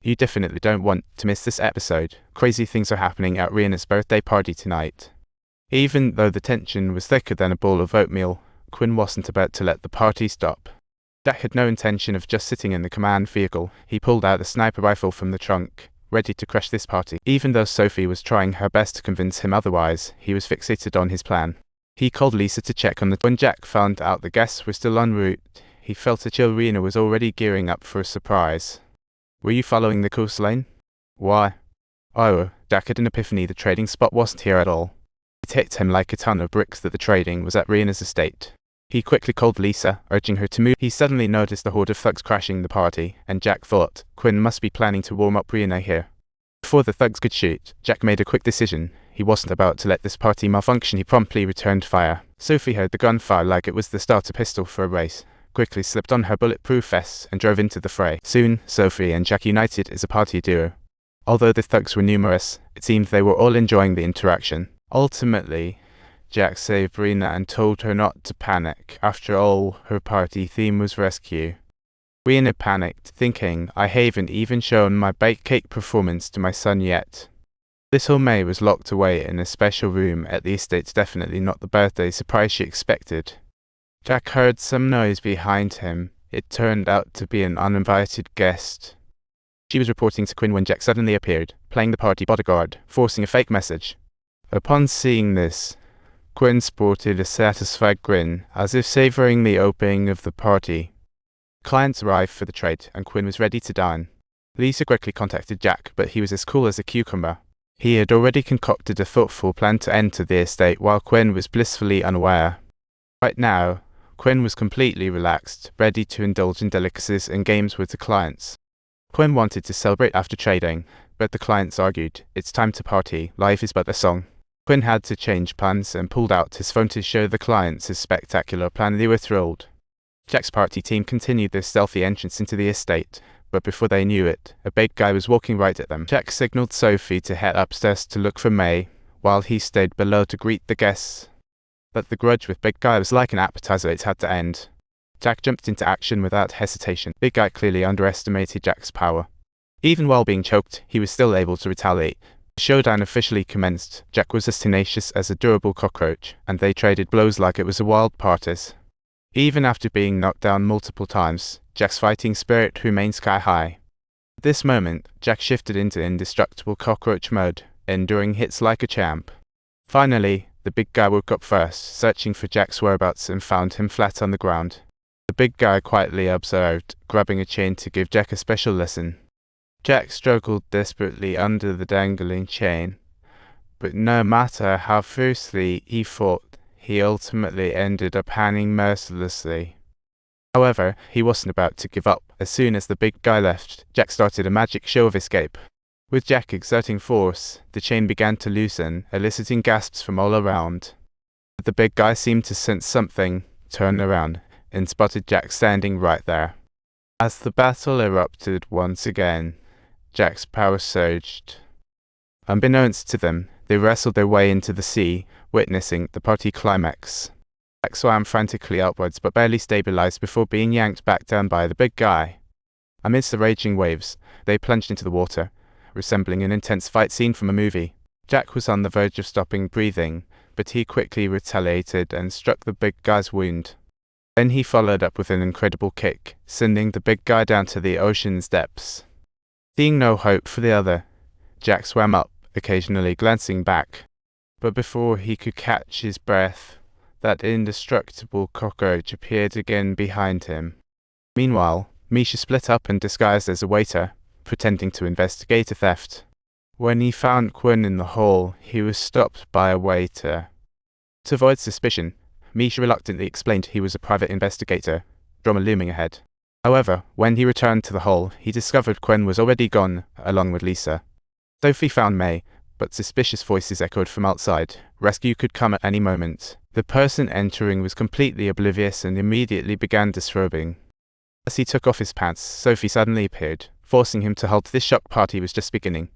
You definitely don't want to miss this episode. Crazy things are happening at Reina's birthday party tonight. Even though the tension was thicker than a bowl of oatmeal, Quinn wasn't about to let the party stop. Jack had no intention of just sitting in the command vehicle. He pulled out a sniper rifle from the trunk, ready to crush this party. Even though Sophie was trying her best to convince him otherwise, he was fixated on his plan. He called Lisa to check on the. When Jack found out the guests were still en route, he felt a chill. Reina was already gearing up for a surprise. Were you following the coastline? Why? Oh, Jack had an epiphany. The trading spot wasn't here at all. It hit him like a ton of bricks that the trading was at Reina's estate. He quickly called Lisa, urging her to move. He suddenly noticed a horde of thugs crashing the party, and Jack thought, Quinn must be planning to warm up Reina here. Before the thugs could shoot, Jack made a quick decision. He wasn't about to let this party malfunction. He promptly returned fire. Sophie heard the gunfire like it was the starter pistol for a race, quickly slipped on her bulletproof vest and drove into the fray. Soon, Sophie and Jack united as a party duo. Although the thugs were numerous, it seemed they were all enjoying the interaction. Ultimately, Jack saved Reina and told her not to panic. After all, her party theme was rescue. Reina panicked, thinking, I haven't even shown my bake cake performance to my son yet. Little May was locked away in a special room at the estate, definitely not the birthday surprise she expected. Jack heard some noise behind him. It turned out to be an uninvited guest. She was reporting to Quinn when Jack suddenly appeared, playing the party bodyguard, forcing a fake message. Upon seeing this, Quinn sported a satisfied grin, as if savoring the opening of the party. Clients arrived for the trade, and Quinn was ready to dine. Lisa quickly contacted Jack, but he was as cool as a cucumber. He had already concocted a thoughtful plan to enter the estate while Quinn was blissfully unaware. Right now, Quinn was completely relaxed, ready to indulge in delicacies and games with the clients. Quinn wanted to celebrate after trading, but the clients argued, it's time to party, life is but a song. Quinn had to change plans and pulled out his phone to show the clients his spectacular plan. They were thrilled. Jack's party team continued their stealthy entrance into the estate, but before they knew it, a big guy was walking right at them. Jack signaled Sophie to head upstairs to look for May, while he stayed below to greet the guests. But the grudge with Big Guy was like an appetizer. It had to end. Jack jumped into action without hesitation. Big Guy clearly underestimated Jack's power. Even while being choked, he was still able to retaliate. The showdown officially commenced. Jack was as tenacious as a durable cockroach, and they traded blows like it was a wild parties. Even after being knocked down multiple times, Jack's fighting spirit remained sky high. At this moment, Jack shifted into indestructible cockroach mode, enduring hits like a champ. Finally, the big guy woke up first, searching for Jack's whereabouts, and found him flat on the ground. The big guy quietly observed, grabbing a chain to give Jack a special lesson. Jack struggled desperately under the dangling chain, but no matter how fiercely he fought, he ultimately ended up hanging mercilessly. However, he wasn't about to give up. As soon as the big guy left, Jack started a magic show of escape. With Jack exerting force, the chain began to loosen, eliciting gasps from all around. The big guy seemed to sense something, turned around, and spotted Jack standing right there. As the battle erupted once again, Jack's power surged. Unbeknownst to them, they wrestled their way into the sea, witnessing the party climax. Jack swam frantically upwards but barely stabilized before being yanked back down by the big guy. Amidst the raging waves, they plunged into the water, resembling an intense fight scene from a movie. Jack was on the verge of stopping breathing, but he quickly retaliated and struck the big guy's wound. Then he followed up with an incredible kick, sending the big guy down to the ocean's depths. Seeing no hope for the other, Jack swam up, occasionally glancing back. But before he could catch his breath, that indestructible cockroach appeared again behind him. Meanwhile, Misha split up and disguised as a waiter, pretending to investigate a theft. When he found Quinn in the hall, he was stopped by a waiter. To avoid suspicion, Misha reluctantly explained he was a private investigator, drama looming ahead. However, when he returned to the hall, he discovered Quinn was already gone, along with Lisa. Sophie found May, but suspicious voices echoed from outside. Rescue could come at any moment. The person entering was completely oblivious and immediately began disrobing. As he took off his pants, Sophie suddenly appeared, forcing him to halt. This shock party was just beginning.